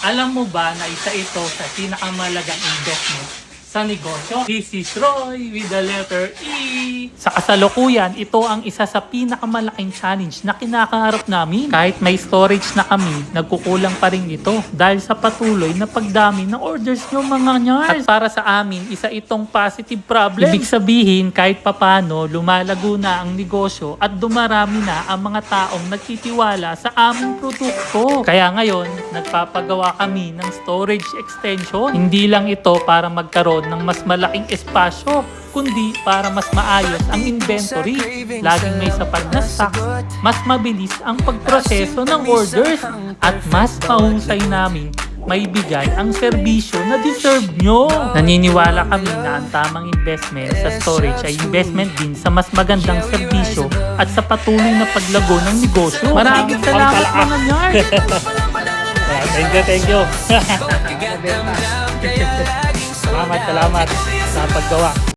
Alam mo ba na isa ito sa pinakamalagang investment sa negosyo? This is Roy with the letter E. Sa kasalukuyan, ito ang isa sa pinakamalaking challenge na kinakaharap namin. Kahit may storage na kami, nagkukulang pa rin ito dahil sa patuloy na pagdami ng orders nyo mga nyars. At para sa amin, isa itong positive problem. Ibig sabihin, kahit papano, lumalago na ang negosyo at dumarami na ang mga taong nagtitiwala sa aming produkto. Kaya ngayon, nagpapagawa kami ng storage extension. Hindi lang ito para magkaroon ng mas malaking espasyo, kundi para mas maayos ang inventory, laging may sapat na stock, mas mabilis ang pagproseso ng orders, at mas mahusay namin may bigay ang serbisyo na deserve nyo. Naniniwala kami na ang tamang investment sa storage ay investment din sa mas magandang serbisyo at sa patuloy na paglago ng negosyo. Maraming salamat mga nyard! Thank you. Salamat sa paggawa.